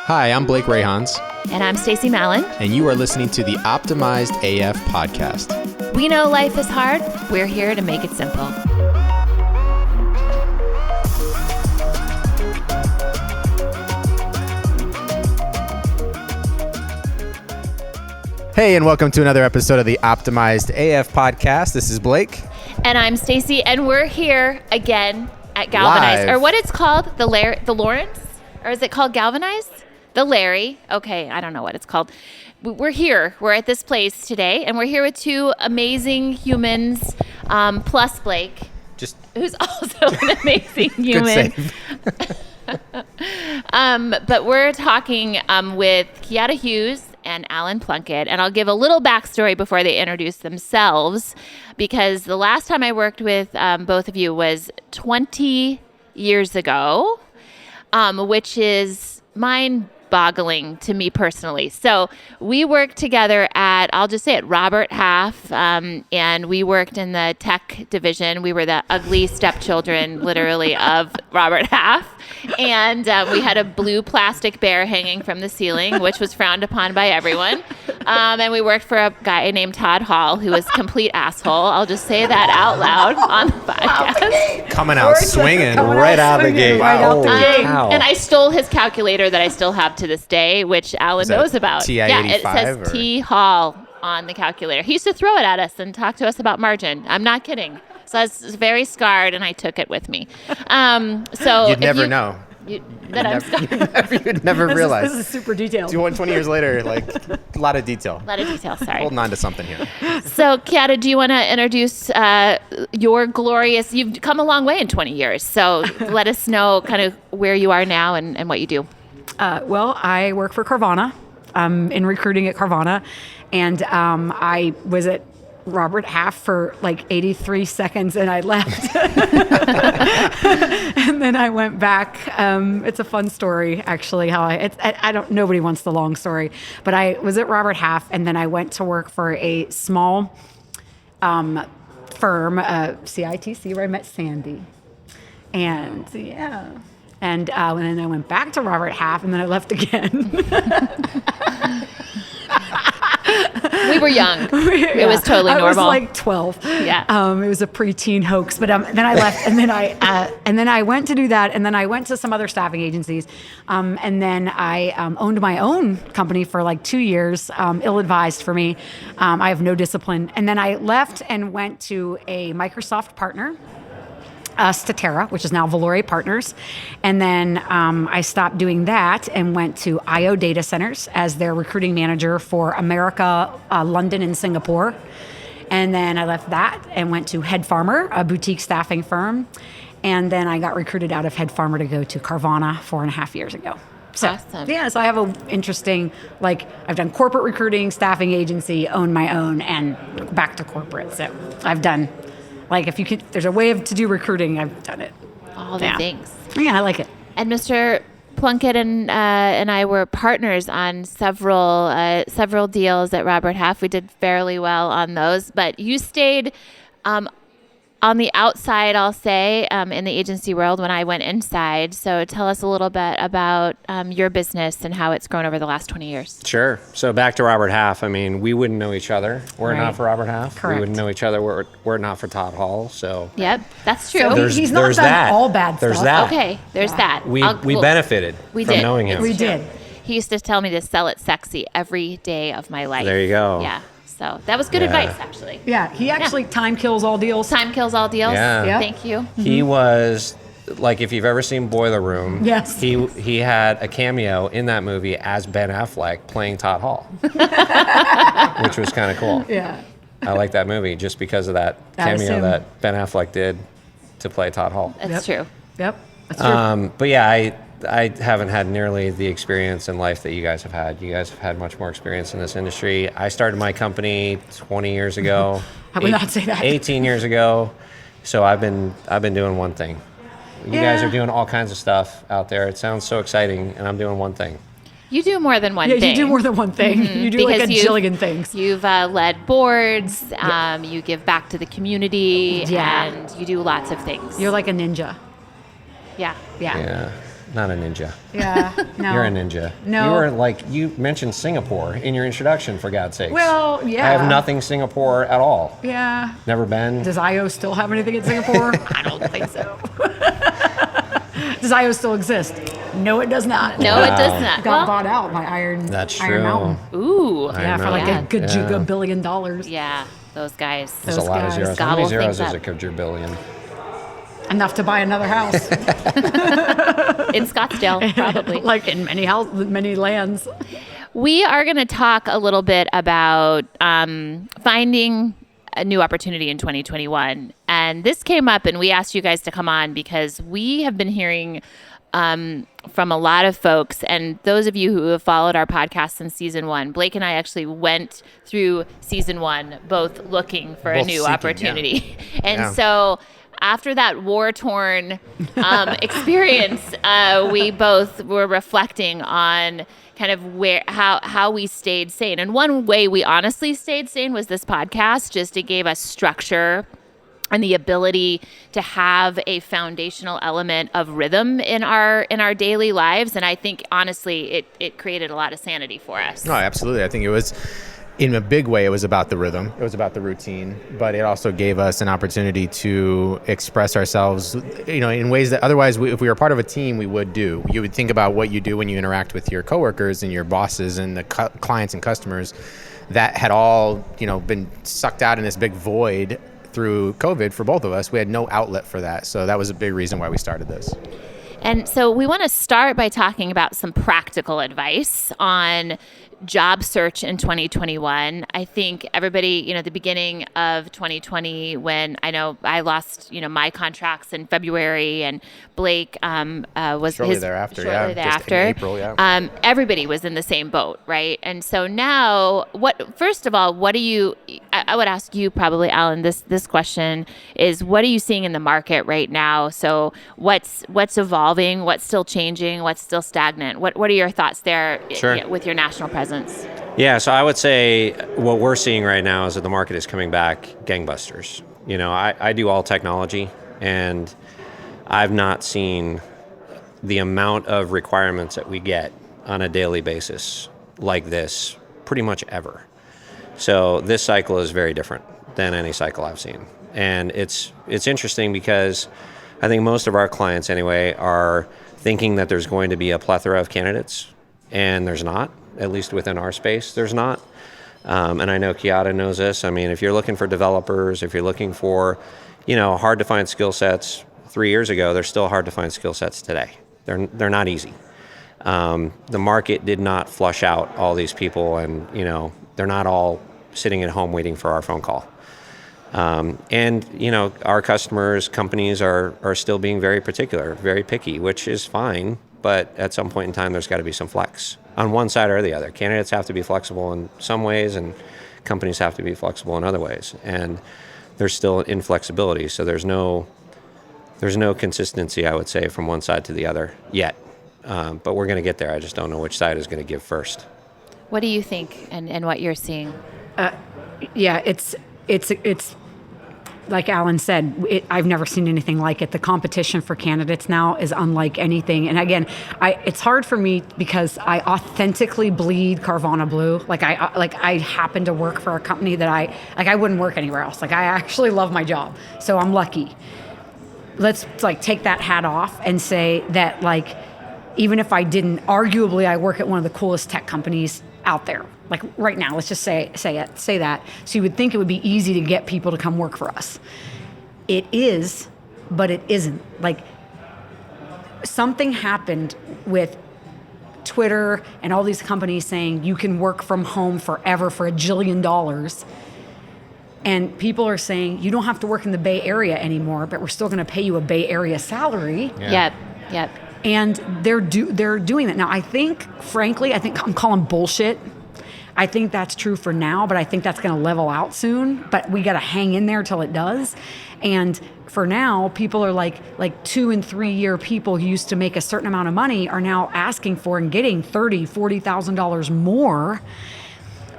Hi, I'm Blake Rayhans. And I'm Stacie Mallon. And you are listening to the Optimized AF podcast. We know life is hard. We're here to make it simple. Hey, and welcome to another episode of the Optimized AF podcast. This is Blake. And I'm Stacie, and we're here again at Galvanize. Live. Or what it's called, the Lawrence? Or is it called Galvanize? The Larry. Okay, I don't know what it's called. We're here. We're at this place today, and we're here with two amazing humans, plus Blake, who's also an amazing human. Good save. But we're talking with Chiara Hughes and Allen Plunkett, and I'll give a little backstory before they introduce themselves, because the last time I worked with both of you was 20 years ago, which is mind-boggling to me personally. So we worked together at, I'll just say it, Robert Half, and we worked in the tech division. We were the ugly stepchildren, literally, of Robert Half. And we had a blue plastic bear hanging from the ceiling, which was frowned upon by everyone. And we worked for a guy named Todd Hall, who was a complete asshole. I'll just say that out loud on the podcast. Coming out swinging right out of the gate. Wow. And I stole his calculator that I still have to this day, which Alan knows about. TI-85 yeah, it says T Hall on the calculator. He used to throw it at us and talk to us about margin. I'm not kidding. So I was very scarred, and I took it with me. So You'd never know. You'd never realize. This is super detailed. 20 years later, like a lot of detail. A lot of detail, sorry. Holding on to something here. So, Chiara, do you want to introduce your glorious, you've come a long way in 20 years, so let us know kind of where you are now and what you do. Well, I work for Carvana. I'm in recruiting at Carvana, and I was at Robert Half for like 83 seconds, and I left. And then I went back. It's a fun story, actually. Nobody wants the long story, but I was at Robert Half, and then I went to work for a small firm, CITC, where I met Sandy. And yeah. And then I went back to Robert Half, and then I left again. We were young. It was totally normal. I was like 12. Yeah. It was a preteen hoax, but then I left, and then I went to do that, and then I went to some other staffing agencies, and then I owned my own company for like 2 years, ill-advised for me. I have no discipline, and then I left and went to a Microsoft partner. Statera, which is now Valore Partners. And then I stopped doing that and went to IO Data Centers as their recruiting manager for America, London, and Singapore. And then I left that and went to Head Farmer, a boutique staffing firm. And then I got recruited out of Head Farmer to go to Carvana 4.5 years ago. So, awesome. Yeah, so I have an interesting, I've done corporate recruiting, staffing agency, own my own, and back to corporate. So I've done... if there's a way to do recruiting, I've done it. All the things. Yeah, I like it. And Mr. Plunkett and I were partners on several deals at Robert Half. We did fairly well on those, but you stayed on the outside, I'll say, in the agency world when I went inside. So tell us a little bit about your business and how it's grown over the last 20 years. Sure. So back to Robert Half. I mean, we wouldn't know each other were it not for Robert Half. Correct. We wouldn't know each other were it not for Todd Hall. So Yep, that's true. So he's not done all bad There's stuff. that. Okay, there's that. We benefited from knowing him. We did. He used to tell me to sell it sexy every day of my life. There you go. Yeah. So that was good advice, actually. Yeah, he actually time kills all deals. Time kills all deals. Yeah. Yep. Thank you. He was, if you've ever seen Boiler Room, Yes. he had a cameo in that movie as Ben Affleck playing Todd Hall, which was kind of cool. Yeah. I like that movie just because of that cameo that Ben Affleck did to play Todd Hall. That's true. Yep, that's true. But yeah, I haven't had nearly the experience in life that you guys have had. You guys have had much more experience in this industry. I started my company 20 years ago. I would not say that. 18 years ago. So I've been doing one thing. You guys are doing all kinds of stuff out there. It sounds so exciting, and I'm doing one thing. You do more than one thing. Yeah, you do more than one thing. Mm-hmm. You do because like a jillion things. You've led boards, you give back to the community, and you do lots of things. You're like a ninja. Yeah. Yeah. Yeah. Not a ninja. Yeah, no. You're a ninja. No. You were like, you mentioned Singapore in your introduction, for God's sakes. Well, yeah. I have nothing Singapore at all. Yeah. Never been. Does IO still have anything in Singapore? I don't think so. Does IO still exist? No, it does not. No, it does not. Got bought out by Iron Mountain. Ooh. Yeah, for like a good $1 billion. Yeah, those guys. There's a lot of zeros. How Gobble many zeros things is a up. quadrillion? Enough to buy another house. In Scottsdale, probably. Like in many lands. We are going to talk a little bit about finding a new opportunity in 2021. And this came up, and we asked you guys to come on because we have been hearing from a lot of folks, and those of you who have followed our podcast since season 1, Blake and I actually went through season 1, both looking for a new seeking, opportunity. yeah. And so after that war-torn experience, we both were reflecting on kind of how we stayed sane. And one way we honestly stayed sane was this podcast. Just it gave us structure and the ability to have a foundational element of rhythm in our daily lives. And I think honestly, it created a lot of sanity for us. No, absolutely. I think it was, in a big way, it was about the rhythm. It was about the routine, but it also gave us an opportunity to express ourselves, in ways that otherwise, if we were part of a team, we would do. You would think about what you do when you interact with your coworkers and your bosses and the clients and customers that had all, been sucked out in this big void through COVID for both of us. We had no outlet for that. So that was a big reason why we started this. And so we want to start by talking about some practical advice on job search in 2021. I think everybody, the beginning of 2020, when I know I lost, my contracts in February, and Blake was shortly thereafter. Just in April, yeah. Everybody was in the same boat, right? And so now, first of all, what do you? I would ask you probably, Alan. This question is: what are you seeing in the market right now? So what's evolving? What's still changing? What's still stagnant? What are your thoughts there? Sure. With your national presence? Yeah, so I would say what we're seeing right now is that the market is coming back gangbusters. I do all technology, and I've not seen the amount of requirements that we get on a daily basis like this pretty much ever. So this cycle is very different than any cycle I've seen. And it's interesting because I think most of our clients anyway are thinking that there's going to be a plethora of candidates, and there's not. At least within our space, there's not. And I know Chiara knows this. I mean, if you're looking for developers, if you're looking for, hard to find skill sets 3 years ago, they're still hard to find skill sets today. They're not easy. The market did not flush out all these people, and, they're not all sitting at home waiting for our phone call. And our customers, companies are still being very particular, very picky, which is fine. But at some point in time, there's got to be some flex on one side or the other. Candidates have to be flexible in some ways, and companies have to be flexible in other ways. And there's still inflexibility, so there's no consistency, I would say, from one side to the other yet. But we're going to get there. I just don't know which side is going to give first. What do you think, and what you're seeing? Yeah, it's like Alan said, I've never seen anything like it. The competition for candidates now is unlike anything. And again, it's hard for me because I authentically bleed Carvana blue. I happen to work for a company that I wouldn't work anywhere else. I actually love my job, so I'm lucky. Let's take that hat off and say that even if I didn't, arguably I work at one of the coolest tech companies out there. Right now, let's just say that. So you would think it would be easy to get people to come work for us. It is, but it isn't. Something happened with Twitter and all these companies saying you can work from home forever for $1 jillion. And people are saying you don't have to work in the Bay Area anymore, but we're still going to pay you a Bay Area salary. Yeah. Yep. And they're doing that. Now, frankly, I'm calling bullshit. I think that's true for now, but I think that's going to level out soon. But we got to hang in there till it does. And for now, people are like 2 and 3 year people who used to make a certain amount of money are now asking for and getting $30,000, $40,000 more.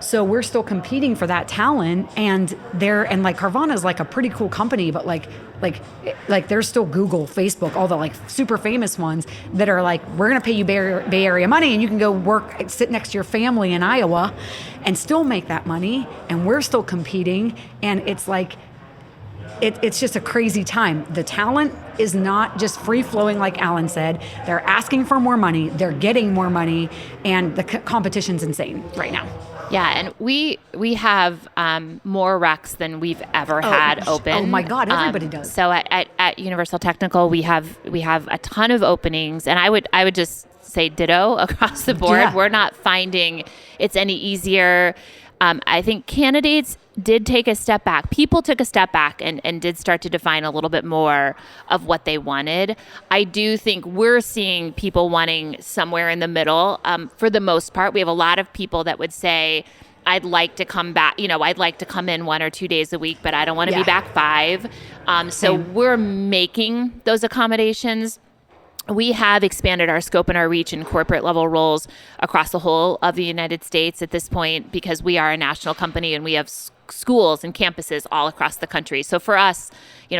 So we're still competing for that talent, and like Carvana is like a pretty cool company, but like there's still Google, Facebook, all the like super famous ones that are like, we're going to pay you Bay Area money and you can go work, sit next to your family in Iowa and still make that money. And we're still competing. And it's like, it's just a crazy time. The talent is not just free flowing, like Alan said. They're asking for more money. They're getting more money. And the competition's insane right now. Yeah, and we have more recs than we've ever had open. Oh my God, everybody does. So at Universal Technical, we have a ton of openings, and I would just say ditto across the board. Yeah. We're not finding it's any easier. I think candidates did take a step back. People took a step back and did start to define a little bit more of what they wanted. I do think we're seeing people wanting somewhere in the middle. For the most part, we have a lot of people that would say, I'd like to come back, I'd like to come in 1 or 2 days a week, but I don't want to be back 5. So we're making those accommodations. We have expanded our scope and our reach in corporate level roles across the whole of the United States at this point, because we are a national company and we have schools and campuses all across the country. So for us,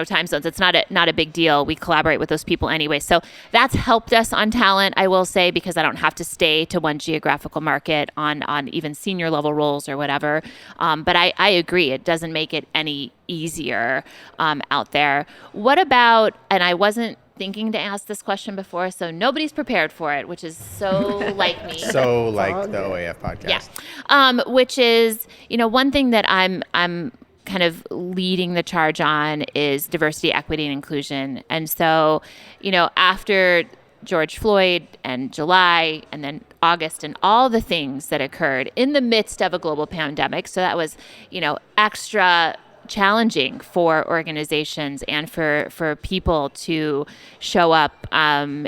time zones, it's not a big deal. We collaborate with those people anyway. So that's helped us on talent, I will say, because I don't have to stay to one geographical market on even senior level roles or whatever. But I agree, it doesn't make it any easier out there. What about, and I wasn't thinking to ask this question before, so nobody's prepared for it, which is so like me. So like the OAF podcast. Yeah. Which is, one thing that I'm kind of leading the charge on is diversity, equity, and inclusion. And so, after George Floyd and July and then August and all the things that occurred in the midst of a global pandemic, so that was, extra challenging for organizations and for people to show up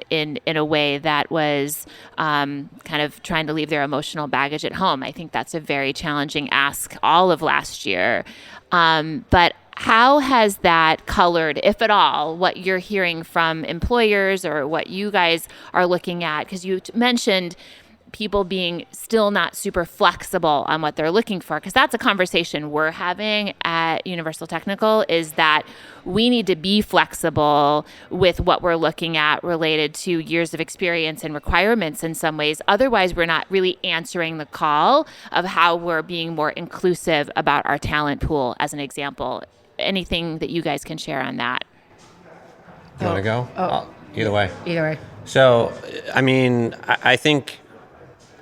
in a way that was kind of trying to leave their emotional baggage at home. I think that's a very challenging ask all of last year. But how has that colored, if at all, what you're hearing from employers or what you guys are looking at? Because you mentioned people being still not super flexible on what they're looking for, because that's a conversation we're having at Universal Technical, is that we need to be flexible with what we're looking at related to years of experience and requirements in some ways. Otherwise, we're not really answering the call of how we're being more inclusive about our talent pool, as an example. Anything that you guys can share on that? You want to go? Either way. Either way. So,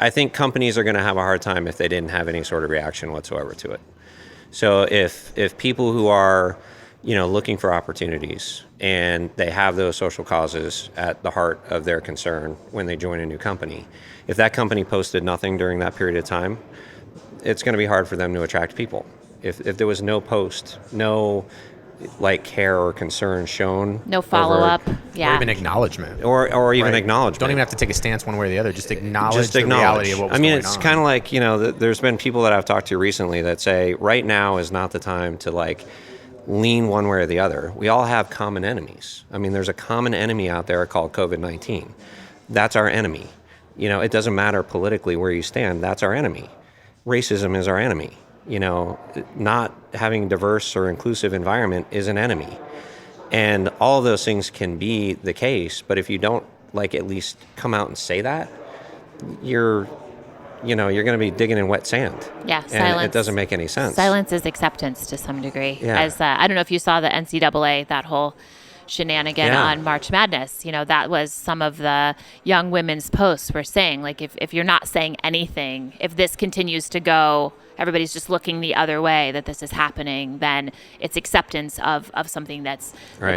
I think companies are going to have a hard time if they didn't have any sort of reaction whatsoever to it. So if people who are, looking for opportunities and they have those social causes at the heart of their concern when they join a new company, if that company posted nothing during that period of time, it's going to be hard for them to attract people. If there was no post, no care or concern shown, no follow-up, or even acknowledgement, or even acknowledgement. Don't even have to take a stance one way or the other. Just acknowledge the reality of what was going on. It's kind of like, there's been people that I've talked to recently that say right now is not the time to lean one way or the other. We all have common enemies. There's a common enemy out there called COVID-19. That's our enemy. It doesn't matter politically where you stand. That's our enemy. Racism is our enemy. Not having diverse or inclusive environment is an enemy. And all of those things can be the case, but if you don't at least come out and say that, you're going to be digging in wet sand. Yeah, and silence. It doesn't make any sense. Silence is acceptance to some degree. Yeah. As I don't know if you saw the NCAA, that whole shenanigan on March Madness. That was some of the young women's posts were saying, if you're not saying anything, if this continues to go, everybody's just looking the other way that this is happening, then it's acceptance of something that's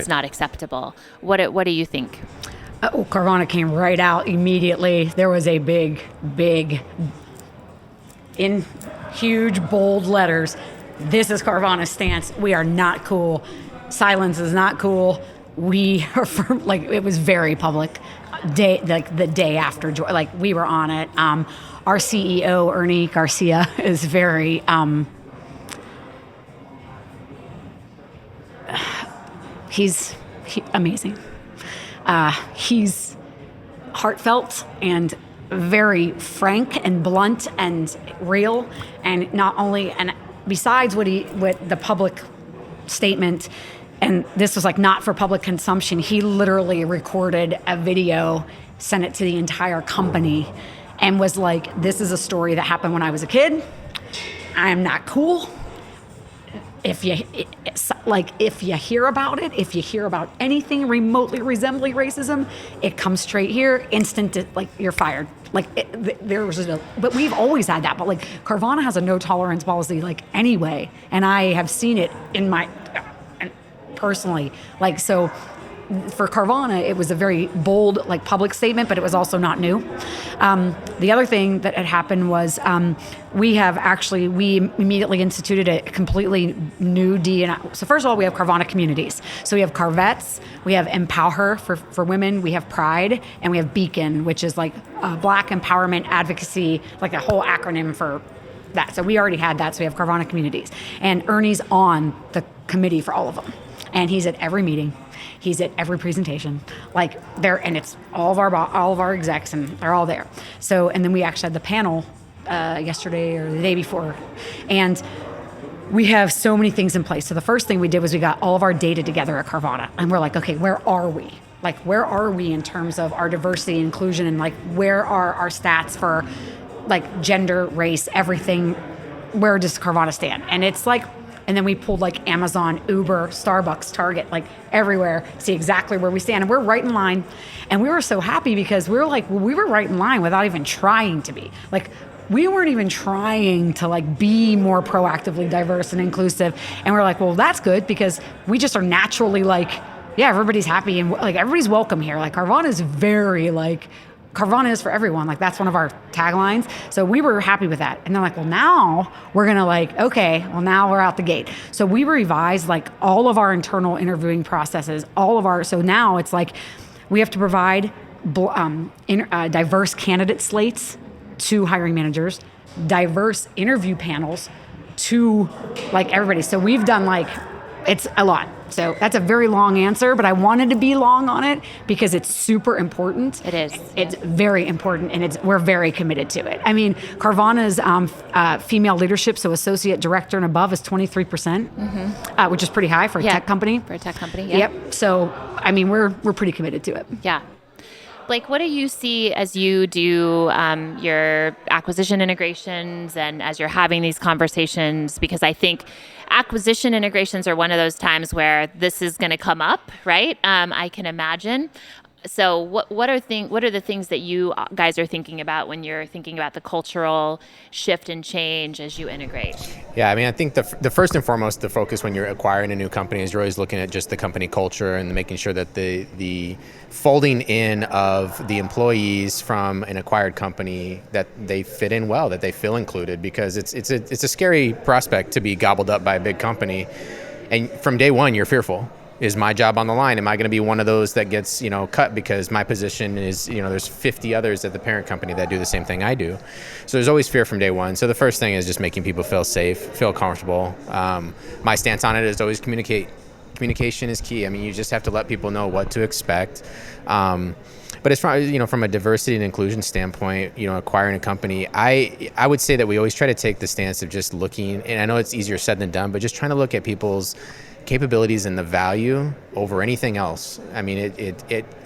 not acceptable. What do you think? Carvana came right out immediately. There was a big, in huge, bold letters, this is Carvana's stance. We are not cool. Silence is not cool. We are firm, it was very public. The day after, we were on it. Our CEO, Ernie Garcia, is very he's amazing. He's heartfelt and very frank and blunt and real, and not only, and besides what the public statement, and this was like not for public consumption, he literally recorded a video, sent it to the entire company, and was like, this is a story that happened when I was a kid. I am not cool. If you hear about it, if you hear about anything remotely resembling racism, it comes straight here, instant, like you're fired. Like but we've always had that. But like Carvana has a no tolerance policy, like anyway, and I have seen it in my personally. Like so, for Carvana, it was a very bold, like public statement, but it was also not new. The other thing that had happened was we immediately instituted a completely new D&I. So first of all, we have Carvana communities. So we have Carvettes, we have Empower for women, we have Pride, and we have Beacon, which is like Black empowerment advocacy, like a whole acronym for that. So we already had that. So we have Carvana communities, and Ernie's on the committee for all of them, and he's at every meeting. He's at every presentation, like there, and it's all of our execs, and they're all there. So, and then we actually had the panel yesterday or the day before, and we have so many things in place. So the first thing we did was we got all of our data together at Carvana, and we're like, okay, where are we? Like, where are we in terms of our diversity and inclusion, and like, where are our stats for like gender, race, everything? Where does Carvana stand? And it's like. And then we pulled like Amazon, Uber, Starbucks, Target, like everywhere, see exactly where we stand. And we're right in line. And we were so happy because we were like, well, we were right in line without even trying to be. Like, we weren't even trying to like be more proactively diverse and inclusive. And we're like, well, that's good because we just are naturally like, yeah, everybody's happy and like everybody's welcome here. Like Carvana is very like, Carvana is for everyone. Like that's one of our taglines. So we were happy with that. And they're like, well, now we're going to like, okay, well, now we're out the gate. So we revised like all of our internal interviewing processes, so now it's like we have to provide diverse candidate slates to hiring managers, diverse interview panels to like everybody. So we've done like, it's a lot. So that's a very long answer, but I wanted to be long on it because it's super important. It is. It's very important, and we're very committed to it. I mean, Carvana's female leadership, so associate director and above, is 23%, which is pretty high for a tech company. For a tech company, yeah. Yep. So, I mean, we're pretty committed to it. Yeah. Blake, what do you see as you do your acquisition integrations and as you're having these conversations? Because I think acquisition integrations are one of those times where this is going to come up, right? I can imagine. So what are the things that you guys are thinking about when you're thinking about the cultural shift and change as you integrate? Yeah, I mean, I think the first and foremost, the focus when you're acquiring a new company is you're always looking at just the company culture and making sure that the folding in of the employees from an acquired company, that they fit in well, that they feel included, because it's a scary prospect to be gobbled up by a big company, and from day one you're fearful. Is my job on the line? Am I going to be one of those that gets, cut because my position is, there's 50 others at the parent company that do the same thing I do. So there's always fear from day one. So the first thing is just making people feel safe, feel comfortable. My stance on it is always communicate. Communication is key. I mean, you just have to let people know what to expect. But as far as, from a diversity and inclusion standpoint, acquiring a company, I would say that we always try to take the stance of just looking, and I know it's easier said than done, but just trying to look at people's capabilities and the value over anything else. I mean,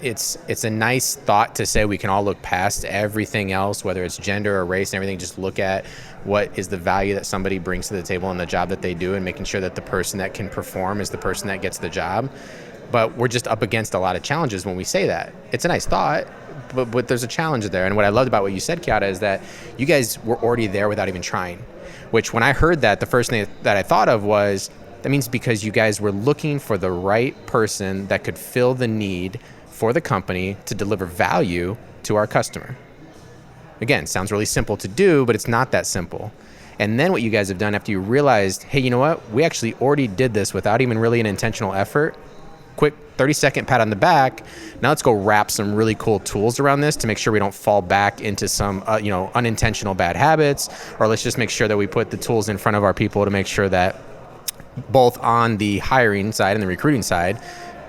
it's a nice thought to say we can all look past everything else, whether it's gender or race and everything, just look at what is the value that somebody brings to the table in the job that they do, and making sure that the person that can perform is the person that gets the job. But we're just up against a lot of challenges when we say that. It's a nice thought, but there's a challenge there. And what I loved about what you said, Chiara, is that you guys were already there without even trying, which when I heard that, the first thing that I thought of was, that means because you guys were looking for the right person that could fill the need for the company to deliver value to our customer. Again, sounds really simple to do, but it's not that simple. And then what you guys have done after you realized, hey, you know what? We actually already did this without even really an intentional effort. Quick 30-second pat on the back. Now let's go wrap some really cool tools around this to make sure we don't fall back into some, unintentional bad habits, or let's just make sure that we put the tools in front of our people to make sure that both on the hiring side and the recruiting side,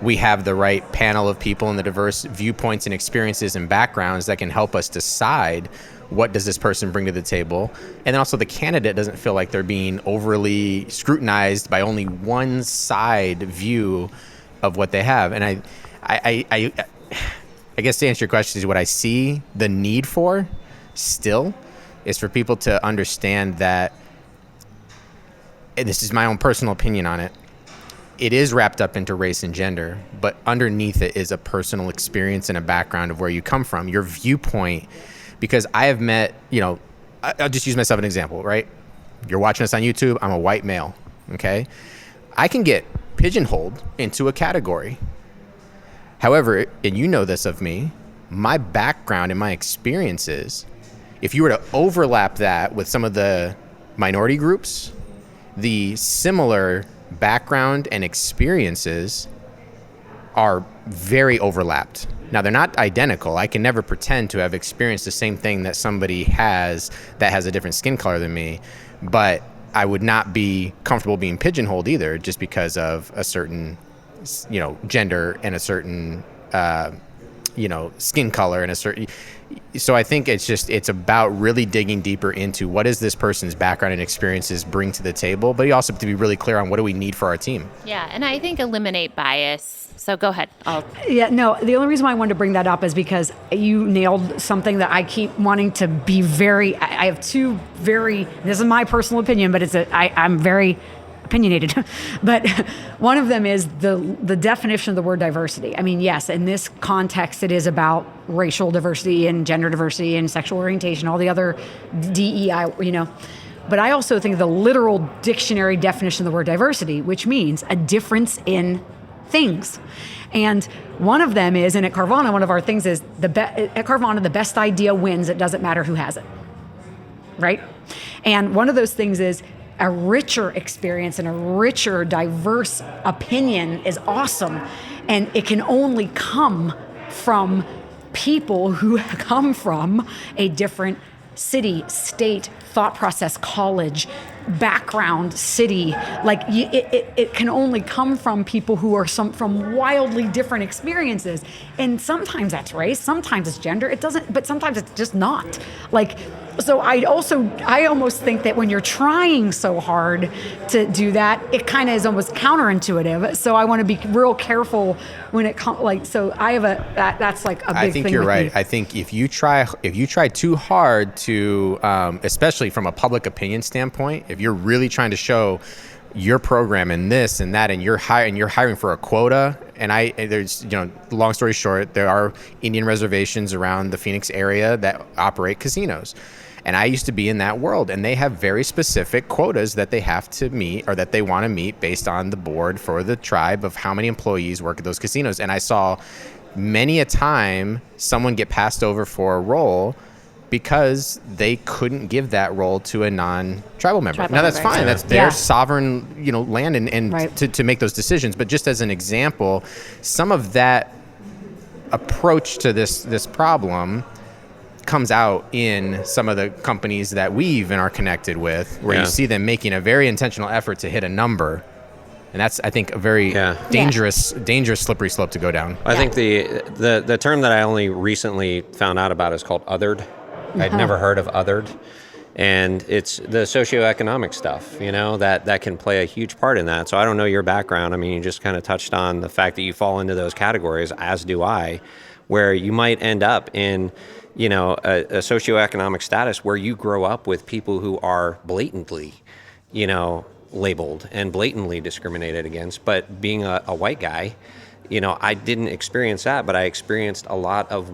we have the right panel of people and the diverse viewpoints and experiences and backgrounds that can help us decide what does this person bring to the table. And then also the candidate doesn't feel like they're being overly scrutinized by only one side view of what they have. And I guess to answer your question is what I see the need for still is for people to understand that, and this is my own personal opinion on it, it is wrapped up into race and gender, but underneath it is a personal experience and a background of where you come from, your viewpoint. Because I have met, I'll just use myself as an example, right? You're watching us on YouTube. I'm a white male, okay? I can get pigeonholed into a category. However, and you know this of me, my background and my experiences, if you were to overlap that with some of the minority groups, the similar background and experiences are very overlapped. Now, they're not identical. I can never pretend to have experienced the same thing that somebody has that has a different skin color than me, but I would not be comfortable being pigeonholed either just because of a certain, gender and a certain, skin color and a certain... So I think it's about really digging deeper into what is this person's background and experiences bring to the table, but you also have to be really clear on what do we need for our team. Yeah, and I think eliminate bias. So go ahead. The only reason why I wanted to bring that up is because you nailed something that I keep wanting to be I have two this is my personal opinion, but I'm very opinionated. But one of them is the definition of the word diversity. I mean, yes, in this context, it is about racial diversity and gender diversity and sexual orientation, all the other DEI, But I also think the literal dictionary definition of the word diversity, which means a difference in things. And one of them is, and at Carvana, one of our things is, at Carvana, the best idea wins. It doesn't matter who has it, right? And one of those things is a richer experience and a richer, diverse opinion is awesome. And it can only come from people who come from a different city, state, thought process, college, background, city. Like it can only come from people who are from wildly different experiences. And sometimes that's race, sometimes it's gender. It doesn't, but sometimes it's just not. So I almost think that when you're trying so hard to do that, it kind of is almost counterintuitive. So I want to be real careful when it comes. So I have that's like a big thing. I think you're right. Me. I think if you try too hard to, especially from a public opinion standpoint, if you're really trying to show your program and this and that, and you're hiring for a quota, and there's long story short, there are Indian reservations around the Phoenix area that operate casinos. And I used to be in that world, and they have very specific quotas that they have to meet or that they want to meet based on the board for the tribe of how many employees work at those casinos. And I saw many a time someone get passed over for a role because they couldn't give that role to a non-tribal member. Now that's fine. That's their sovereign, land and right. to make those decisions. But just as an example, some of that approach to this problem comes out in some of the companies that we even are connected with, where you see them making a very intentional effort to hit a number. And that's, I think, a very dangerous slippery slope to go down. I think the term that I only recently found out about is called othered. I'd never heard of othered. And it's the socioeconomic stuff, that can play a huge part in that. So I don't know your background. I mean, you just kind of touched on the fact that you fall into those categories, as do I, where you might end up in a socioeconomic status where you grow up with people who are blatantly, labeled and blatantly discriminated against. But being a white guy, I didn't experience that, but I experienced a lot of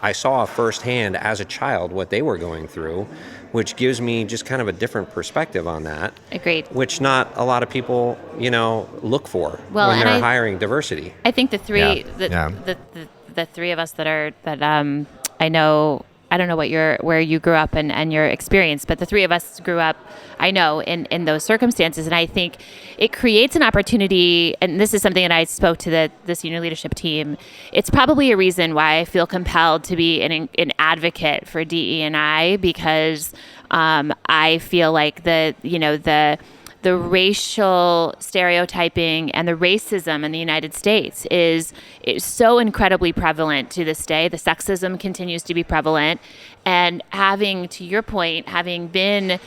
I saw firsthand as a child what they were going through, which gives me just kind of a different perspective on that. Agreed. Which not a lot of people, look for when they're hiring diversity. I think the three of us that I know, I don't know where you grew up and your experience, but the three of us grew up, I know, in those circumstances. And I think it creates an opportunity, and this is something that I spoke to the senior leadership team. It's probably a reason why I feel compelled to be an advocate for DE&I, because I feel like the the racial stereotyping and the racism in the United States is so incredibly prevalent to this day. The sexism continues to be prevalent. And having, to your point, having been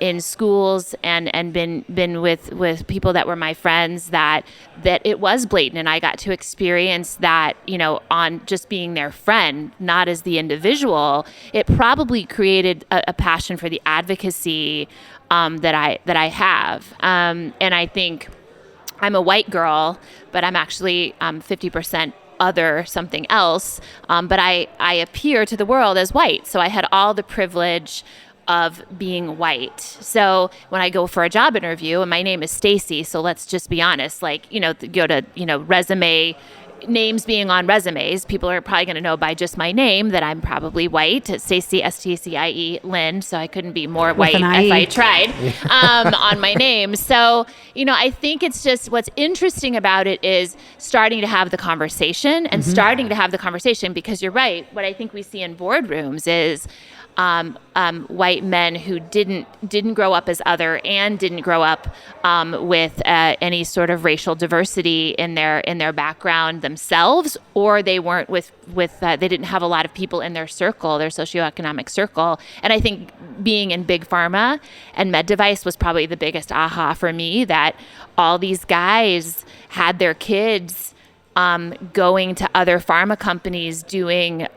in schools and been with people that were my friends, that it was blatant, and I got to experience that, on just being their friend, not as the individual. It probably created a passion for the advocacy that I have, and I think I'm a white girl, but I'm actually 50% other something else, but I appear to the world as white. So I had all the privilege of being white. So when I go for a job interview, and my name is Stacie, so let's just be honest, go to, resume, names being on resumes, people are probably going to know by just my name that I'm probably white. Stacie, Stcie, Lynn, so I couldn't be more white if I tried on my name. So, I think it's just what's interesting about it is starting to have the conversation and starting to have the conversation, because you're right. What I think we see in boardrooms is white men who didn't grow up as other and didn't grow up with any sort of racial diversity in their background themselves, or they weren't with they didn't have a lot of people in their circle, their socioeconomic circle. And I think being in big pharma and med device was probably the biggest aha for me, that all these guys had their kids going to other pharma companies, doing,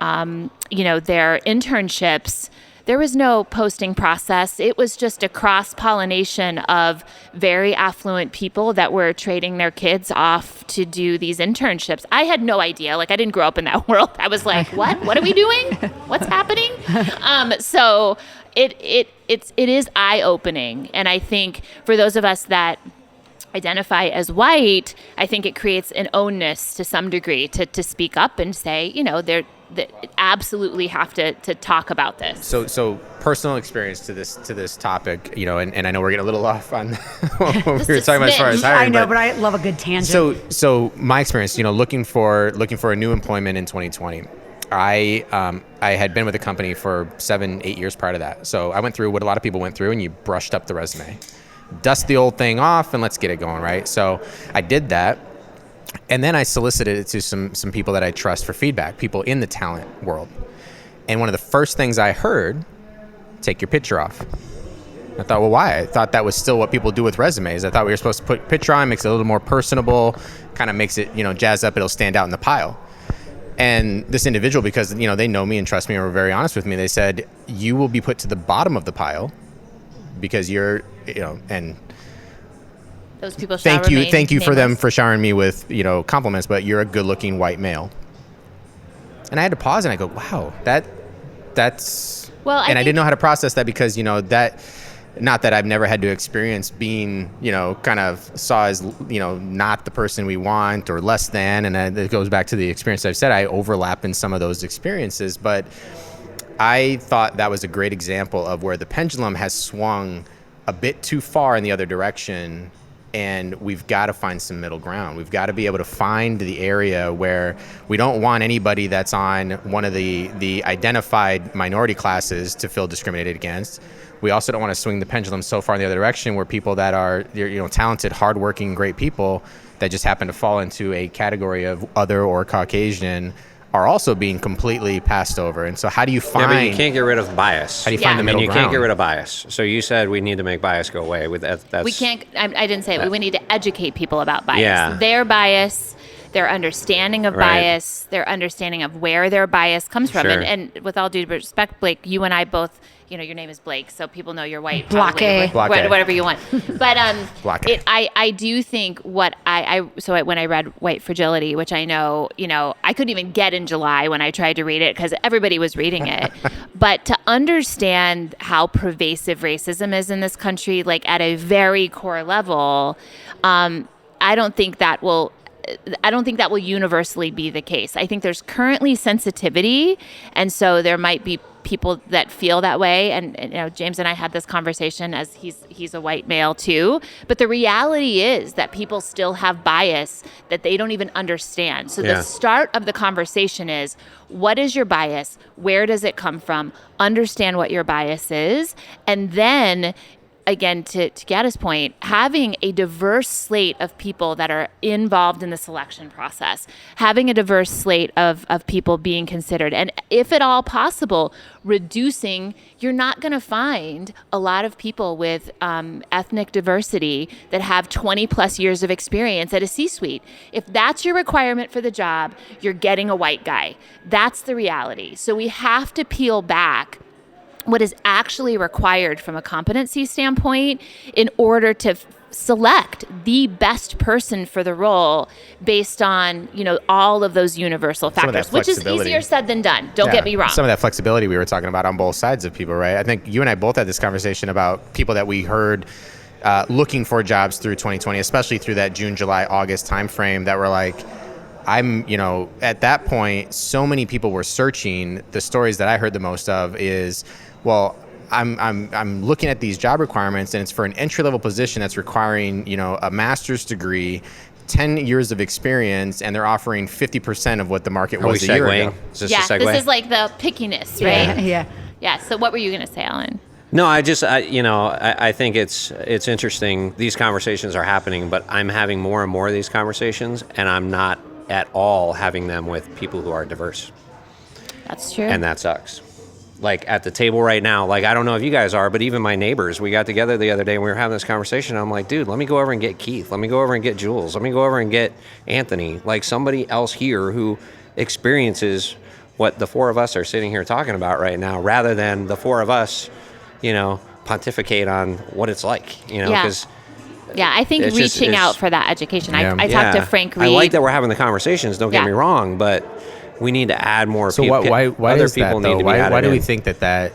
their internships. There was no posting process. It was just a cross-pollination of very affluent people that were trading their kids off to do these internships. I had no idea. I didn't grow up in that world. I was like, what? What are we doing? What's happening? So it is eye-opening. And I think for those of us that identify as white, I think it creates an ownness to some degree to speak up and say, they absolutely have to talk about this. So personal experience to this topic, and I know we're getting a little off on what we were talking about as far as hiring. I know, but I love a good tangent. So my experience, looking for a new employment in 2020. I had been with a company for 7-8 years prior to that. So I went through what a lot of people went through, and you brushed up the resume. Dust the old thing off and let's get it going, right? So I did that. And then I solicited it to some people that I trust for feedback, people in the talent world. And one of the first things I heard, take your picture off. I thought, well, why? I thought that was still what people do with resumes. I thought we were supposed to put picture on, makes it a little more personable, kind of makes it, jazz up, it'll stand out in the pile. And this individual, because, they know me and trust me and were very honest with me, they said, you will be put to the bottom of the pile because you're, and those people shall thank you nameless. for them for showering me with, compliments, but you're a good-looking white male. And I had to pause and I go, wow, that's well, I didn't know how to process that, because, that, not that I've never had to experience being, kind of saw as, not the person we want or less than. And it goes back to the experience I've said, I overlap in some of those experiences, but I thought that was a great example of where the pendulum has swung a bit too far in the other direction, and we've got to find some middle ground. We've got to be able to find the area where we don't want anybody that's on one of the identified minority classes to feel discriminated against. We also don't want to swing the pendulum so far in the other direction where people that are, talented, hardworking, great people that just happen to fall into a category of other or Caucasian are also being completely passed over. And so how do you find... Yeah, but you can't get rid of bias. How do you find the middle ground? You can't get rid of bias. So you said we need to make bias go away. We can't... I didn't say it. We need to educate people about bias. Yeah. Their bias, their understanding of bias, their understanding of where their bias comes from. Sure. And with all due respect, Blake, you and I both... your name is Blake, so people know you're white. Block A. Whatever you want. But Block A. I do think when I read White Fragility, which I know, I couldn't even get in July when I tried to read it because everybody was reading it. But to understand how pervasive racism is in this country, at a very core level, I don't think that will universally be the case. I think there's currently sensitivity, and so there might be people that feel that way. And James and I had this conversation, as he's a white male too. But the reality is that people still have bias that they don't even understand. So the start of the conversation is, what is your bias? Where does it come from? Understand what your bias is, and then again, to Giada's point, having a diverse slate of people that are involved in the selection process, having a diverse slate of people being considered, and if at all possible, reducing, you're not going to find a lot of people with ethnic diversity that have 20 plus years of experience at a C-suite. If that's your requirement for the job, you're getting a white guy. That's the reality. So we have to peel back what is actually required from a competency standpoint in order to select the best person for the role based on, all of those universal factors, which is easier said than done. Don't get me wrong. Some of that flexibility we were talking about on both sides of people, right? I think you and I both had this conversation about people that we heard looking for jobs through 2020, especially through that June, July, August timeframe, that were like, at that point, so many people were searching. The stories that I heard the most of is, well, I'm looking at these job requirements, and it's for an entry-level position that's requiring, a master's degree, 10 years of experience, and they're offering 50% of what the market was a year ago. Is this a segue? This is like the pickiness, right? Yeah. So what were you going to say, Alan? No, I think it's interesting. These conversations are happening, but I'm having more and more of these conversations, and I'm not at all having them with people who are diverse. That's true. And that sucks. Like at the table right now, like I don't know if you guys are, but even my neighbors, we got together the other day and we were having this conversation. I'm like, dude, let me go over and get Keith. Let me go over and get Jules. Let me go over and get Anthony. Like somebody else here who experiences what the four of us are sitting here talking about right now, rather than the four of us, pontificate on what it's like, because I think reaching out for that education. I talked to Frank Reed. I like that we're having the conversations, don't get me wrong, but we need to add more people. So why other is people that, need though? to be added Why do we in. think that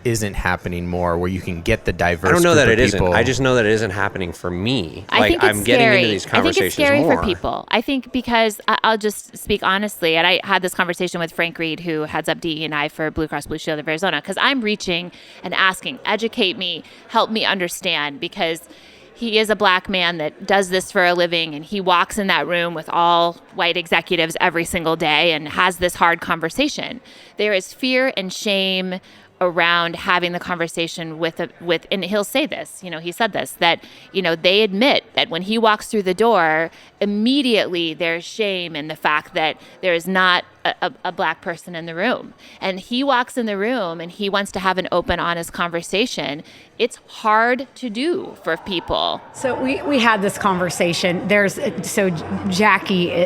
isn't happening more, where you can get the diverse I don't know group that it of isn't. people? I just know that it isn't happening for me. I think it's I'm getting scary. into these conversations I think it's scary more. for people. I think because I'll just speak honestly, and I had this conversation with Frank Reed, who heads up DE&I for Blue Cross Blue Shield of Arizona, because I'm reaching and asking, educate me, help me understand, because he is a black man that does this for a living, and he walks in that room with all white executives every single day and has this hard conversation. There is fear and shame around having the conversation with, and he'll say this, he said this, that, they admit that when he walks through the door, immediately there's shame in the fact that there is not a black person in the room. And he walks in the room and he wants to have an open, honest conversation. It's hard to do for people. So we had this conversation. Jackie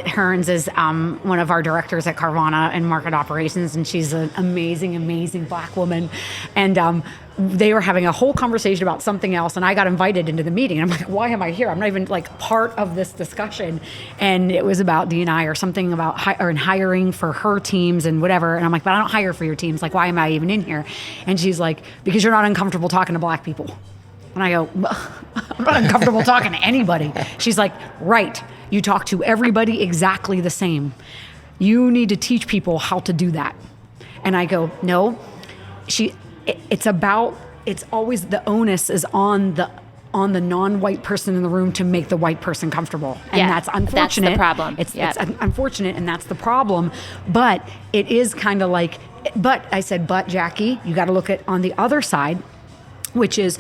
Hearns is one of our directors at Carvana and market operations, and she's an amazing black woman. And they were having a whole conversation about something else, and I got invited into the meeting. And I'm like, why am I here? I'm not even part of this discussion. And it was about D&I or something about hiring for her teams and whatever. And I'm like, but I don't hire for your teams. Like, why am I even in here? And she's like, because you're not uncomfortable talking to black people. And I go, I'm not uncomfortable talking to anybody. She's like, right. You talk to everybody exactly the same. You need to teach people how to do that. And I go, no. It's always the onus is on the non-white person in the room to make the white person comfortable. And that's unfortunate. That's the problem. It's unfortunate, and that's the problem. But it is kind of like, but Jackie, you got to look at on the other side, which is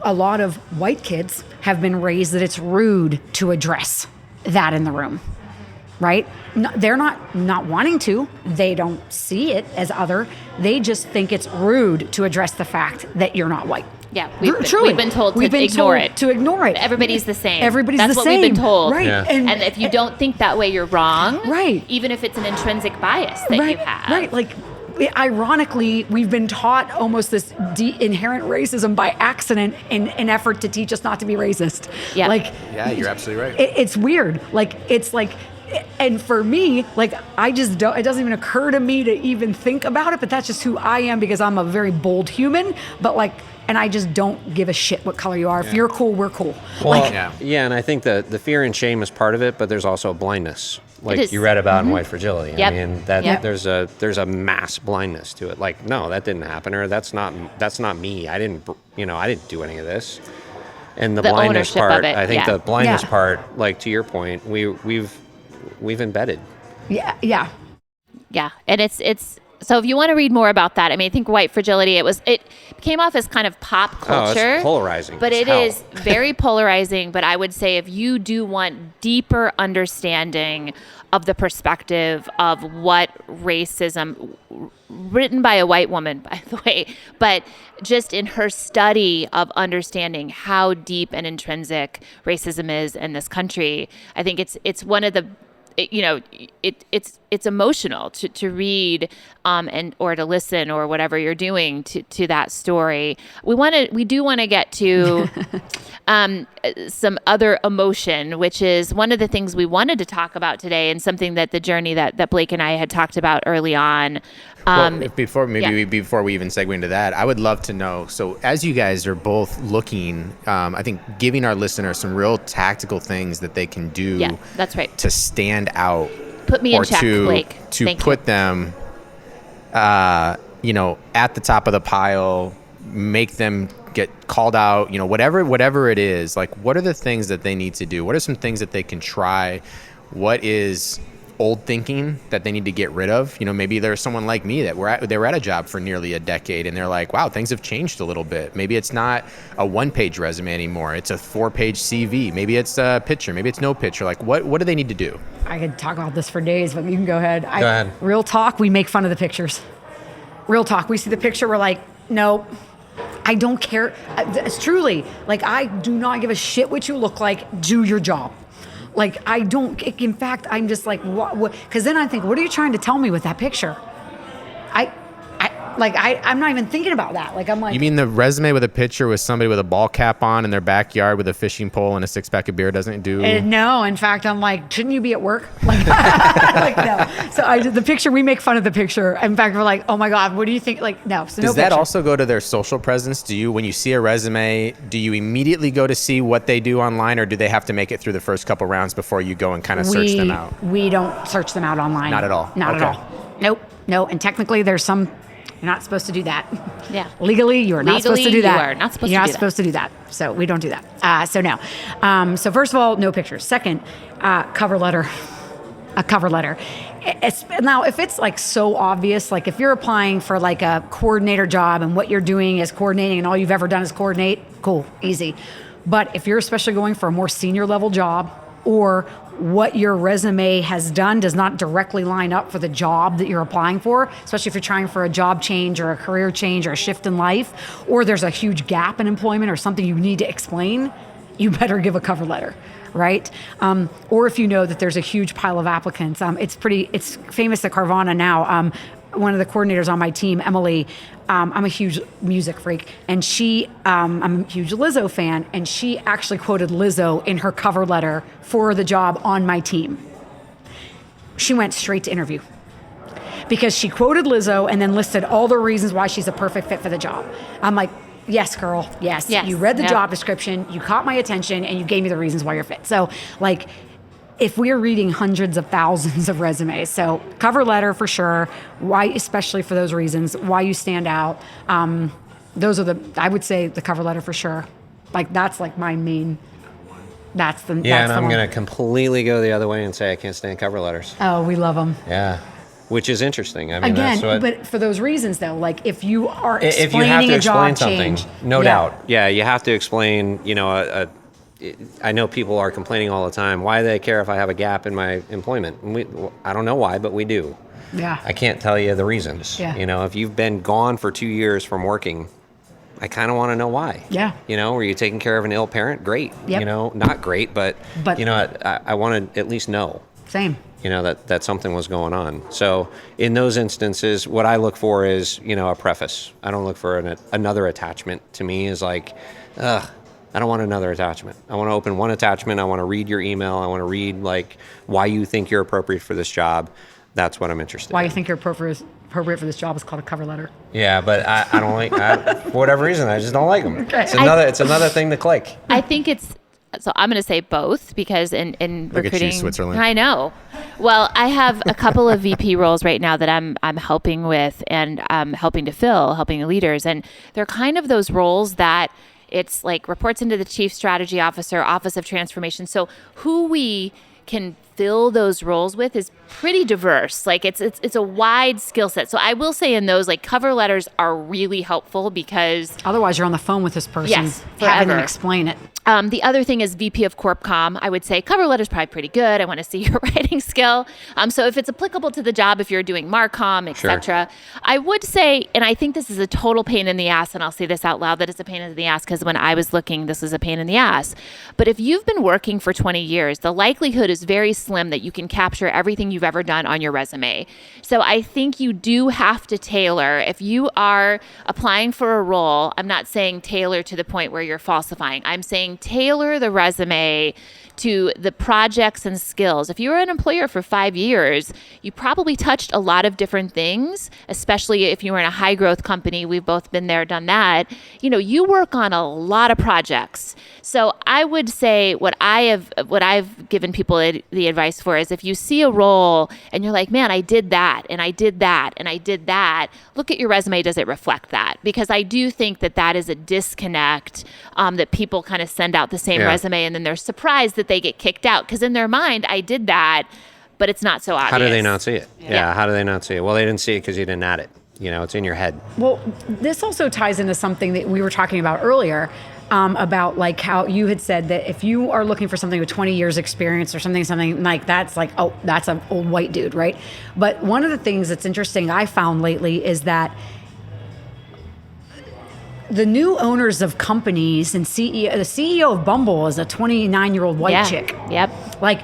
a lot of white kids have been raised that it's rude to address that in the room. Right? No, they're not wanting to. They don't see it as other. They just think it's rude to address the fact that you're not white. Yeah, we've been told to ignore it. To ignore it. Everybody's the same. That's what we've been told. Right. Yeah. And if you don't think that way, you're wrong. Right. Even if it's an intrinsic bias that you have. Right. Like, ironically, we've been taught almost this inherent racism by accident in an effort to teach us not to be racist. Yeah. Yeah, you're absolutely right. It's weird. And for me, I just don't, it doesn't even occur to me to even think about it, but that's just who I am, because I'm a very bold human, and I just don't give a shit what color you are. If you're cool, we're cool. Well, and I think the fear and shame is part of it, but there's also blindness, like you read about in White Fragility. Yep. I mean, there's a mass blindness to it. Like, no, that didn't happen, or that's not me. I didn't do any of this. And the blindness ownership part, of it, I think the blindness Yeah. part, like to your point, we've embedded. Yeah. Yeah, and it's So if you want to read more about that, I mean, I think white fragility, it came off as kind of pop culture. It's polarizing. But It's it is very polarizing. But I would say if you do want deeper understanding of the perspective of what racism, written by a white woman, by the way, but just in her study of understanding how deep and intrinsic racism is in this country, I think it's one of the, it's emotional to read or to listen or whatever you're doing to that story. We do want to get to some other emotion, which is one of the things we wanted to talk about today, and something that the journey that Blake and I had talked about early on. Before we even segue into that, I would love to know. So, as you guys are both looking, I think giving our listeners some real tactical things that they can do. Yeah, that's right. To stand out. Put me in check, Blake. To put them, at the top of the pile, make them get called out. Whatever it is. Like, what are the things that they need to do? What are some things that they can try? What is old thinking that they need to get rid of? Maybe there's someone like me that they were at a job for nearly a decade and they're like, wow, things have changed a little bit. Maybe it's not a 1-page resume anymore. It's a 4-page CV. Maybe it's a picture. Maybe it's no picture. Like, what do they need to do? I could talk about this for days, but you can go ahead. Go ahead. Real talk, we make fun of the pictures. Real talk, we see the picture, we're like, nope, I don't care. It's truly, like, I do not give a shit what you look like. Do your job. Like, I don't, in fact, I'm just like, what? Because then I think, what are you trying to tell me with that picture? I'm not even thinking about that. Like, I'm like. You mean the resume with a picture with somebody with a ball cap on in their backyard with a fishing pole and a 6-pack of beer doesn't do? No, in fact, I'm like, shouldn't you be at work? Like, no. So the picture, we make fun of the picture. In fact, we're like, oh my God, what do you think? Like, no. So Does that also go to their social presence? When you see a resume, do you immediately go to see what they do online, or do they have to make it through the first couple rounds before you go and kind of search them out? We don't search them out online. Not at all? Not Okay. at all. Nope. No. And technically, there's some. You're not supposed to do that. Yeah. Legally, you are not supposed to do that. You are not supposed You're to not do supposed to do that. So we don't do that. So no. So first of all, no pictures. Second, cover letter. A cover letter. Now, if it's like so obvious, like if you're applying for like a coordinator job and what you're doing is coordinating and all you've ever done is coordinate, cool, easy. But if you're especially going for a more senior level job, or what your resume has done does not directly line up for the job that you're applying for, especially if you're trying for a job change or a career change or a shift in life, or there's a huge gap in employment or something you need to explain, you better give a cover letter, right? Or if you know that there's a huge pile of applicants, it's famous at Carvana now. One of the coordinators on my team, Emily, I'm a huge music freak, and I'm a huge Lizzo fan, and she actually quoted Lizzo in her cover letter for the job on my team. She went straight to interview because she quoted Lizzo and then listed all the reasons why she's a perfect fit for the job. I'm like, yes, girl, yes. You read the job description, you caught my attention, and you gave me the reasons why you're fit. So, like, if we're reading hundreds of thousands of resumes, so cover letter for sure, why, especially for those reasons, why you stand out. Those are I would say the cover letter for sure. Like, that's like my main, that's the and I'm going to completely go the other way and say I can't stand cover letters. Oh, we love them. Yeah. Which is interesting. I mean, again, that's but for those reasons though, like if you are if you explaining have to a explain job something, change, no doubt. Yeah, you have to explain, I know people are complaining all the time. Why do they care if I have a gap in my employment? And I don't know why, but we do. Yeah. I can't tell you the reasons. Yeah. If you've been gone for 2 years from working, I kind of want to know why. Yeah. Were you taking care of an ill parent? Great. Yep. Not great, but I want to at least know. Same. That something was going on. So in those instances, what I look for is, a preface. I don't look for another attachment. To me is like, I don't want another attachment. I want to open one attachment. I want to read your email. I want to read like why you think you're appropriate for this job. That's what I'm interested in. Why you think you're appropriate for this job is called a cover letter. Yeah, but I don't like, for whatever reason, I just don't like them. Okay. It's another thing to click. I think so I'm going to say both because in Look recruiting, at you, Switzerland. I know. Well, I have a couple of VP roles right now that I'm helping with and helping the leaders, and they're kind of those roles that it's like reports into the chief strategy officer, office of transformation. So who we can fill those roles with is pretty diverse. Like it's a wide skill set. So I will say in those, like, cover letters are really helpful because Otherwise, you're on the phone with this person, Yes, having them forever. explain it. the other thing is VP of Corp Com. I would say cover letter's probably pretty good. I want to see your writing skill. So if it's applicable to the job, if you're doing Marcom, etc., I would say, and I think this is a total pain in the ass, and I'll say this out loud, that it's a pain in the ass because when I was looking, this was a pain in the ass. But if you've been working for 20 years, the likelihood is very slim that you can capture everything you've ever done on your resume. So I think you do have to tailor. If you are applying for a role, I'm not saying tailor to the point where you're falsifying. I'm saying tailor the resume to the projects and skills. If you were an employer for 5 years, you probably touched a lot of different things, especially if you were in a high growth company. We've both been there, done that. You work on a lot of projects. So I would say what I've given people the advice for is if you see a role and you're like, man, I did that and I did that and I did that, look at your resume. Does it reflect that? Because I do think that is a disconnect, that people kind of send out the same resume and then they're surprised that they get kicked out because in their mind, I did that, but it's not so obvious. How do they not see it? Yeah. How do they not see it? Well, they didn't see it because you didn't add it. It's in your head. Well, this also ties into something that we were talking about earlier, about like how you had said that if you are looking for something with 20 years experience or something like that's like, oh, that's an old white dude, right? But one of the things that's interesting I found lately is that the new owners of companies and the CEO of Bumble is a 29-year-old white chick. Yep. Like,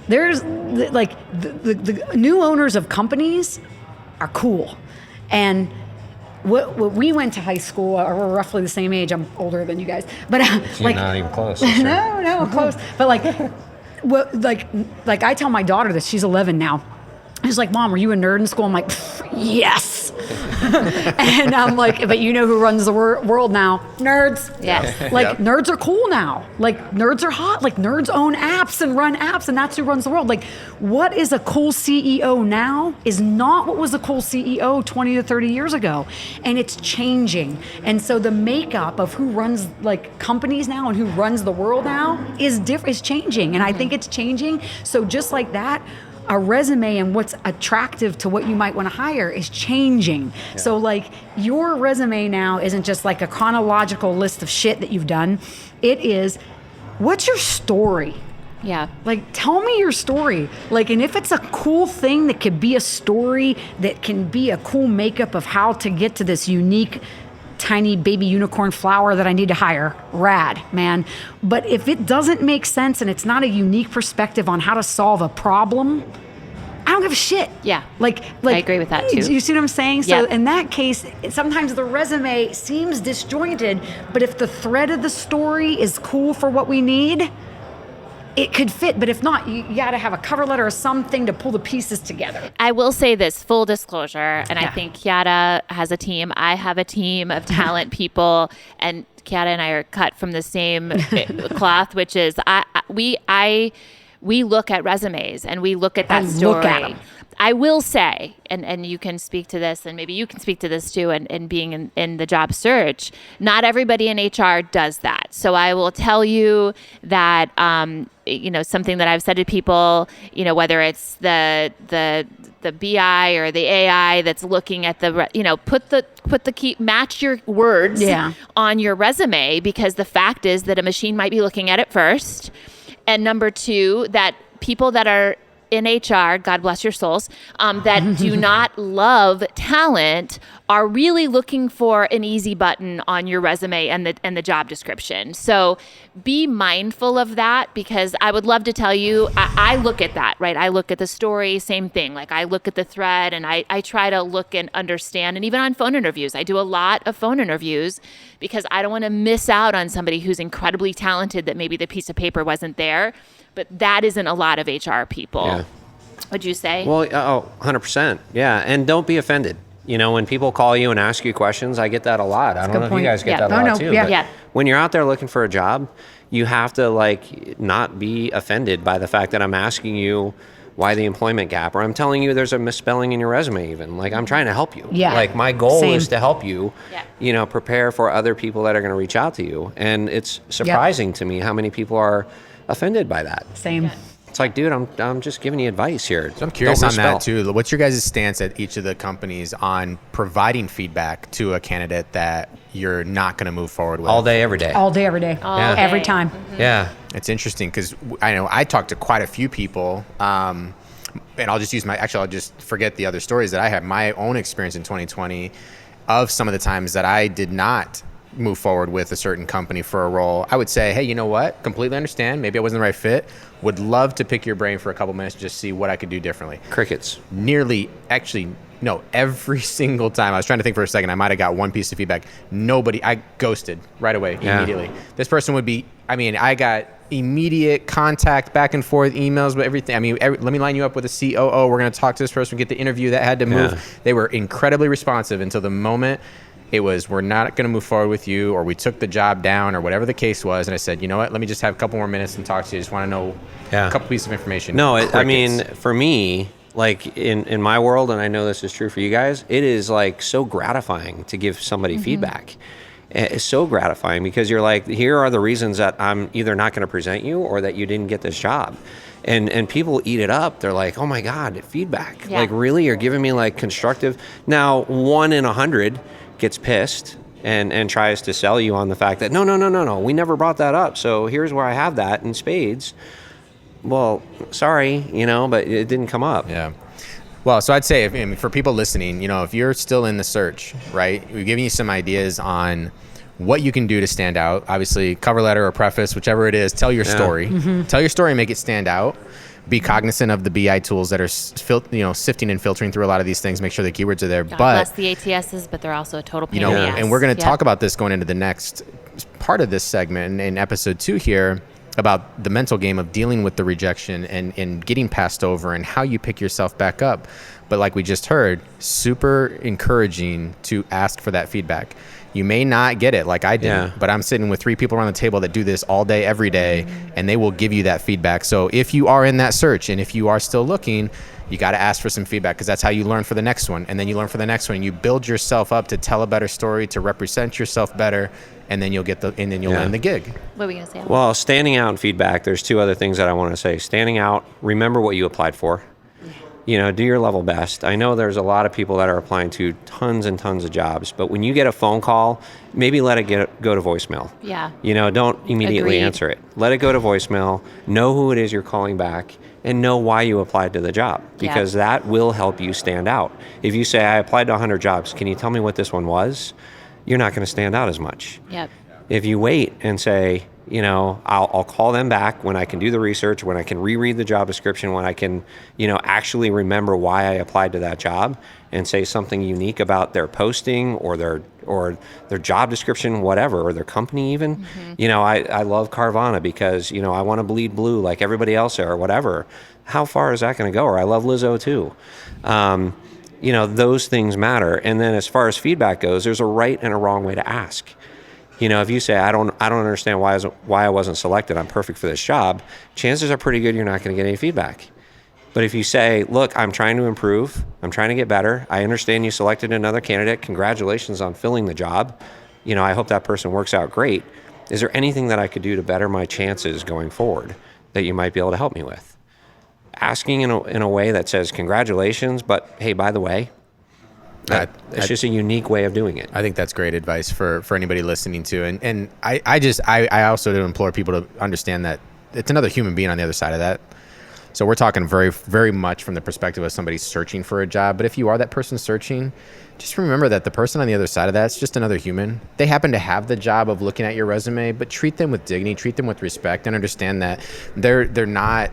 there's like the new owners of companies are cool. And what we went to high school, we're roughly the same age. I'm older than you guys, but You're not even close. no, close. But like I tell my daughter this. She's 11 now. She's like, Mom, were you a nerd in school? I'm like, yes. And I'm like, but you know who runs the world now? Nerds. Yes. Like, nerds are cool now. Like, nerds are hot. Like, nerds own apps and run apps, and that's who runs the world. Like, what is a cool CEO now is not what was a cool CEO 20 to 30 years ago. And it's changing. And so the makeup of who runs, like, companies now and who runs the world now is changing. And I think it's changing. So just like that, a resume and what's attractive to what you might want to hire is changing. Yeah. So like your resume now isn't just like a chronological list of shit that you've done. It is, what's your story? Yeah. Like, tell me your story. Like, and if it's a cool thing that could be a story that can be a cool makeup of how to get to this unique tiny baby unicorn flower that I need to hire, rad, man. But if it doesn't make sense and it's not a unique perspective on how to solve a problem, I don't give a shit. Yeah. Like I agree with that too. You see what I'm saying? So yeah. In that case, sometimes the resume seems disjointed, but if the thread of the story is cool for what we need, it could fit. But if not, you got to have a cover letter or something to pull the pieces together. I will say this, full disclosure, and I think Chiara has a team. I have a team of talent people, and Chiara and I are cut from the same cloth, which is we look at resumes and we look at that story. Look at them. I will say, and you can speak to this, and maybe you can speak to this too, and being in the job search, not everybody in HR does that. So I will tell you that, something that I've said to people, whether it's the BI or the AI that's looking at put the key, match your words on your resume, because the fact is that a machine might be looking at it first. And number two, that people that are in HR, God bless your souls, that do not love talent are really looking for an easy button on your resume and the job description. So be mindful of that, because I would love to tell you, I look at that, right? I look at the story, same thing. Like I look at the thread and I try to look and understand. And even on phone interviews, I do a lot of phone interviews because I don't want to miss out on somebody who's incredibly talented that maybe the piece of paper wasn't there. But that isn't a lot of HR people. Yeah. Would you say? Well, 100%. Yeah. And don't be offended. When people call you and ask you questions, I get that a lot. I don't know if you guys get that a lot too. Yeah. When you're out there looking for a job, you have to not be offended by the fact that I'm asking you why the employment gap, or I'm telling you there's a misspelling in your resume even. Like, I'm trying to help you. Yeah. Like, my goal is to help you, prepare for other people that are going to reach out to you. And it's surprising to me how many people are offended by that. Same. It's like, dude, I'm just giving you advice here. So I'm curious Don't on that misspell. too. What's your guys' stance at each of the companies on providing feedback to a candidate that you're not going to move forward with? All day, every day. All day, every day. All Every day. time. Yeah. It's interesting because I know I talked to quite a few people, and I'll just forget the other stories that I had. My own experience in 2020 of some of the times that I did not move forward with a certain company for a role. I would say, hey, you know what? Completely understand. Maybe I wasn't the right fit. Would love to pick your brain for a couple minutes to just see what I could do differently. Crickets. Every single time. I was trying to think for a second. I might have got one piece of feedback. I ghosted right away, immediately. This person would be, I got immediate contact, back and forth emails, but everything. Let me line you up with a COO. We're going to talk to this person, get the interview. That had to move. Yeah. They were incredibly responsive until the moment it was, we're not going to move forward with you, or we took the job down, or whatever the case was. And I said, you know what? Let me just have a couple more minutes and talk to you. I just want to know a couple pieces of information. No, Crickets. for me, like in my world, and I know this is true for you guys, it is like so gratifying to give somebody feedback. It's so gratifying because you're like, here are the reasons that I'm either not going to present you or that you didn't get this job. And people eat it up. They're like, oh my God, feedback. Yeah. Like, really? You're giving me like constructive. Now, 1 in 100 gets pissed and tries to sell you on the fact that, no, we never brought that up. So here's where I have that in spades. Well, sorry, but it didn't come up. Yeah. Well, so I'd say for people listening, if you're still in the search, right, we're giving you some ideas on what you can do to stand out. Obviously, cover letter or preface, whichever it is, tell your story. Tell your story and make it stand out. Be cognizant of the BI tools that are sifting and filtering through a lot of these things. Make sure the keywords are there. God But bless the ATSs, but they're also a total pain in the ass. and we're going to Yep. talk about this going into the next part of this segment in episode 2 here, about the mental game of dealing with the rejection and getting passed over and how you pick yourself back up. But like we just heard, super encouraging to ask for that feedback. You may not get it like I did, but I'm sitting with 3 people around the table that do this all day, every day, and they will give you that feedback. So if you are in that search and if you are still looking, you got to ask for some feedback, because that's how you learn for the next one. And then you learn for the next one, and you build yourself up to tell a better story, to represent yourself better, and then you'll land the gig. What were we going to say? Well, standing out in feedback, there's 2 other things that I want to say. Standing out, remember what you applied for. Do your level best. I know there's a lot of people that are applying to tons and tons of jobs, but when you get a phone call, maybe let it go to voicemail. Yeah. Don't immediately Agreed. answer it. Let it go to voicemail. Know who it is you're calling back, and know why you applied to the job, because that will help you stand out. If you say, I applied to 100 jobs, can you tell me what this one was? You're not going to stand out as much. Yep. If you wait and say, I'll call them back when I can do the research, when I can reread the job description, when I can, actually remember why I applied to that job, and say something unique about their posting or their job description, whatever, or their company even. I love Carvana because, I want to bleed blue like everybody else there or whatever. How far is that going to go? Or I love Lizzo too. Those things matter. And then as far as feedback goes, there's a right and a wrong way to ask. If you say, I don't understand why I wasn't selected, I'm perfect for this job, chances are pretty good you're not going to get any feedback. But if you say, look, I'm trying to improve, I'm trying to get better, I understand you selected another candidate, congratulations on filling the job, I hope that person works out great. Is there anything that I could do to better my chances going forward that you might be able to help me with? Asking in a way that says, congratulations, but hey, by the way, it's just a unique way of doing it. I think that's great advice for anybody listening to. And I also do implore people to understand that it's another human being on the other side of that. So we're talking very, very much from the perspective of somebody searching for a job. But if you are that person searching, just remember that the person on the other side of that is just another human. They happen to have the job of looking at your resume, but treat them with dignity, treat them with respect, and understand that they're not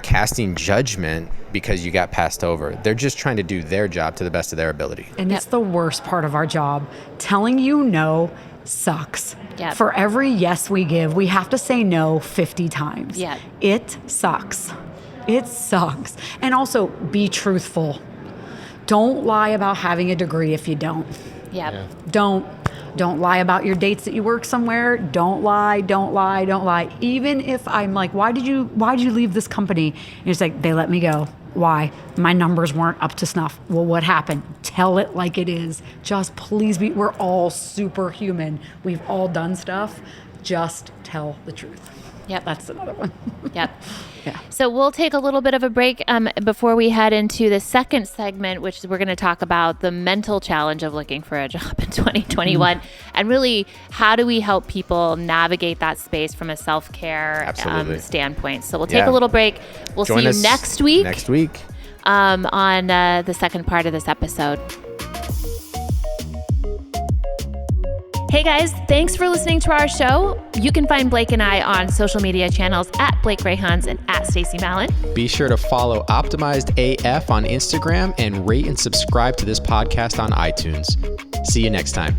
casting judgment because you got passed over. They're just trying to do their job to the best of their ability. And it's the worst part of our job. Telling you no sucks. Yep. For every yes we give, we have to say no 50 times. Yep. It sucks. It sucks. And also, be truthful. Don't lie about having a degree if you don't. Yep. Don't lie about your dates that you work somewhere. Don't lie. Even if I'm like, why'd you leave this company? And it's like, they let me go. Why? My numbers weren't up to snuff. Well, what happened? Tell it like it is. Just please be, we're all superhuman. We've all done stuff. Just tell the truth. Yep. That's another one. Yep. Yeah. So we'll take a little bit of a break before we head into the second segment, which we're going to talk about the mental challenge of looking for a job in 2021, and really how do we help people navigate that space from a self-care standpoint. So we'll take a little break. We'll see you next week. Next week. On the second part of this episode. Hey guys, thanks for listening to our show. You can find Blake and I on social media channels at Blake Rayhans and at Stacie Mallon. Be sure to follow Optimized AF on Instagram and rate and subscribe to this podcast on iTunes. See you next time.